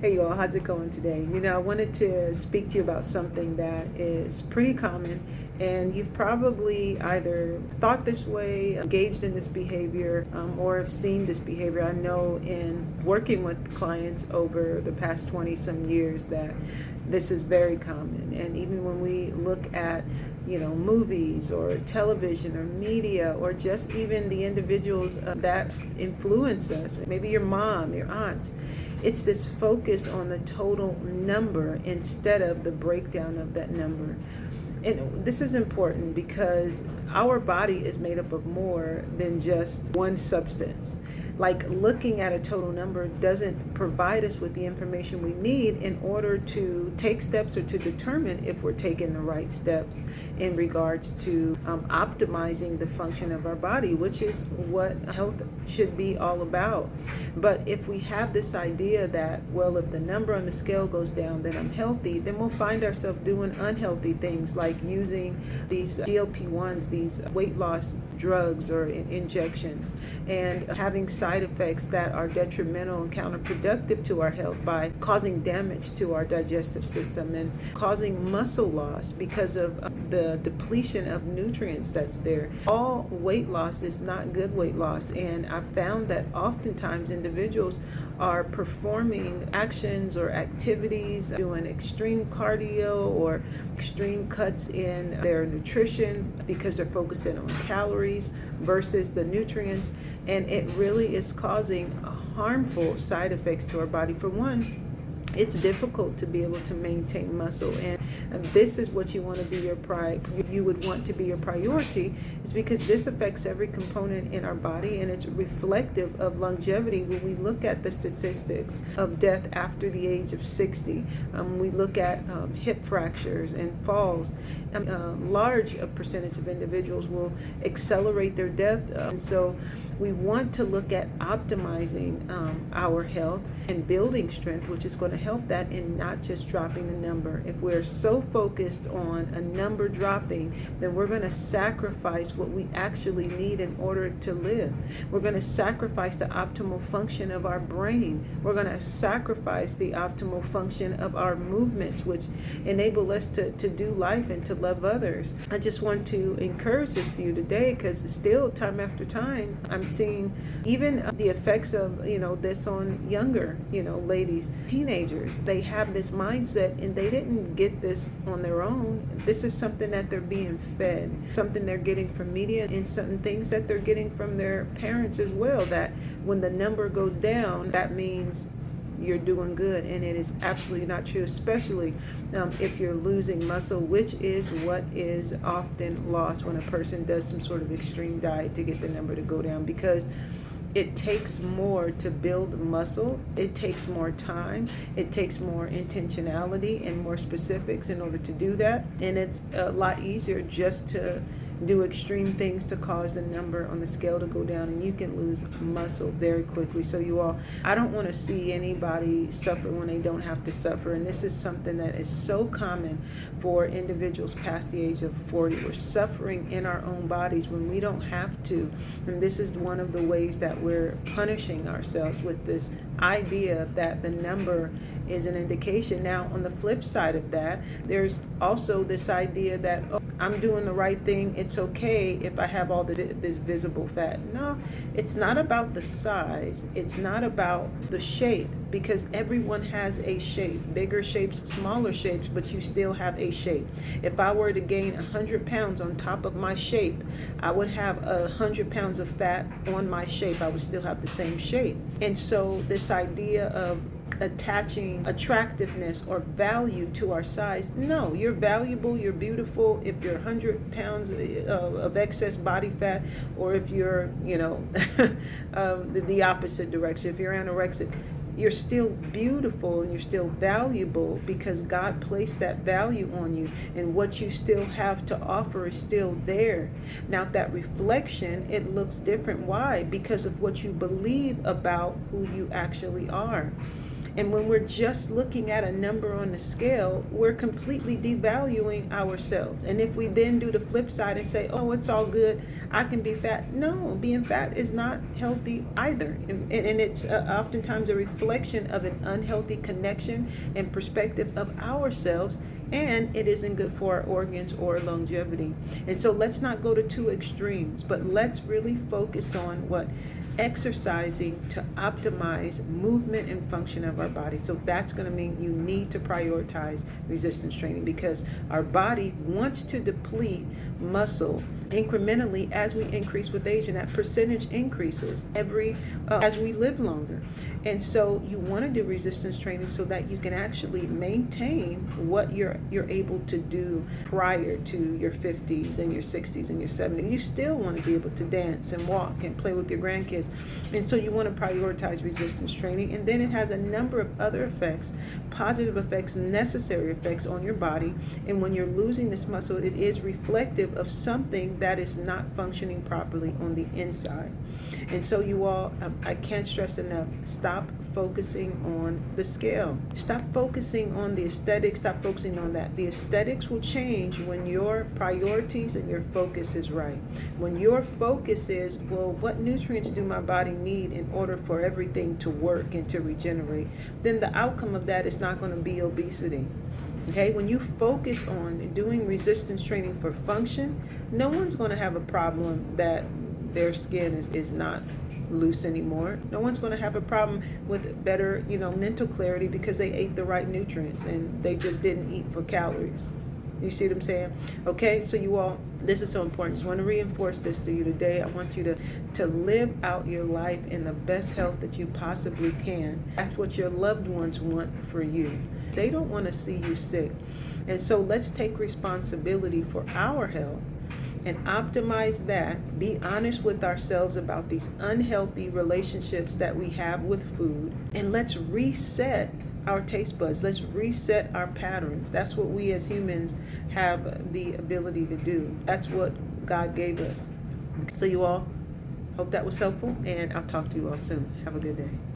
Hey you all, how's it going today? I wanted to speak to you about something that is pretty common, and you've probably either thought this way, engaged in this behavior, or have seen this behavior. I know in working with clients over the past 20 some years that this is very common. And even when we look at movies or television or media, or just even the individuals that influence us, maybe your mom, your aunts, it's this focus on the total number instead of the breakdown of that number. And this is important because our body is made up of more than just one substance. Like, looking at a total number doesn't provide us with the information we need in order to take steps or to determine if we're taking the right steps in regards to optimizing the function of our body, which is what health should be all about. But if we have this idea that, well, if the number on the scale goes down, then I'm healthy, then we'll find ourselves doing unhealthy things like using these GLP-1s, these weight loss drugs or injections, and having side effects that are detrimental and counterproductive to our health by causing damage to our digestive system and causing muscle loss because of the depletion of nutrients that's there. All weight loss is not good weight loss, and I've found that oftentimes individuals are performing actions or activities, doing extreme cardio or extreme cuts in their nutrition because they're focusing on calories versus the nutrients, and it really is causing harmful side effects to our body. For one, it's difficult to be able to maintain muscle, and this is what you want to be you would want to be your priority, is because this affects every component in our body, and it's reflective of longevity. When we look at the statistics of death after the age of 60, we look at hip fractures and falls. A large percentage of individuals will accelerate their death, and so we want to look at optimizing our health and building strength, which is going to help that, and not just dropping the number. If we're so focused on a number dropping, then we're going to sacrifice what we actually need in order to live. We're going to sacrifice the optimal function of our brain. We're going to sacrifice the optimal function of our movements, which enable us to do life and to love others. I just want to encourage this to you today, because still, time after time, I'm seeing even the effects of this on younger ladies, teenagers. They have this mindset, and they didn't get this on their own. This is something that they're being fed, something they're getting from media, and certain things that they're getting from their parents as well, that when the number goes down, that means you're doing good, and it is absolutely not true, especially if you're losing muscle, which is what is often lost when a person does some sort of extreme diet to get the number to go down, because it takes more to build muscle. It takes more time. It takes more intentionality and more specifics in order to do that. And it's a lot easier just to do extreme things to cause the number on the scale to go down, and you can lose muscle very quickly. So you all, I don't want to see anybody suffer when they don't have to suffer, and this is something that is so common for individuals past the age of 40. We're suffering in our own bodies when we don't have to, and this is one of the ways that we're punishing ourselves with this idea that the number is an indication. Now, on the flip side of that, there's also this idea that, oh, I'm doing the right thing, it's okay if I have all this visible fat. No, it's not about the size, it's not about the shape, because everyone has a shape, bigger shapes, smaller shapes, but you still have a shape. If I were to gain 100 pounds on top of my shape, I would have 100 pounds of fat on my shape. I would still have the same shape. And so this idea of attaching attractiveness or value to our size. No, you're valuable, you're beautiful if you're 100 pounds of excess body fat, or if you're, the opposite direction. If you're anorexic, you're still beautiful and you're still valuable, because God placed that value on you, and what you still have to offer is still there. Now, that reflection, it looks different. Why? Because of what you believe about who you actually are. And when we're just looking at a number on the scale, we're completely devaluing ourselves. And if we then do the flip side and say, oh, it's all good, I can be fat. No, being fat is not healthy either. And it's oftentimes a reflection of an unhealthy connection and perspective of ourselves, and it isn't good for our organs or longevity. And so let's not go to two extremes, but let's really focus on what? Exercising to optimize movement and function of our body. So that's going to mean you need to prioritize resistance training, because our body wants to deplete muscle incrementally as we increase with age, and that percentage increases as we live longer. And so you want to do resistance training so that you can actually maintain what you're able to do prior to your 50s and your 60s and your 70s. You still want to be able to dance and walk and play with your grandkids. And so you want to prioritize resistance training. And then it has a number of other effects, positive effects, necessary effects on your body. And when you're losing this muscle, it is reflective of something that is not functioning properly on the inside. And so you all, I can't stress enough, stop focusing on the scale. Stop focusing on the aesthetics. Stop focusing on that. The aesthetics will change when your priorities and your focus is right. When your focus is, well, what nutrients do my body need in order for everything to work and to regenerate, then the outcome of that is not going to be obesity. Okay, when you focus on doing resistance training for function, no one's going to have a problem that their skin is not loose anymore. No one's going to have a problem with better, mental clarity because they ate the right nutrients and they just didn't eat for calories. You see what I'm saying? Okay, so you all, this is so important. I just want to reinforce this to you today. I want you to live out your life in the best health that you possibly can. That's what your loved ones want for you. They don't want to see you sick. And so let's take responsibility for our health and optimize that. Be honest with ourselves about these unhealthy relationships that we have with food. And let's reset our taste buds. Let's reset our patterns. That's what we as humans have the ability to do. That's what God gave us. So you all, hope that was helpful, and I'll talk to you all soon. Have a good day.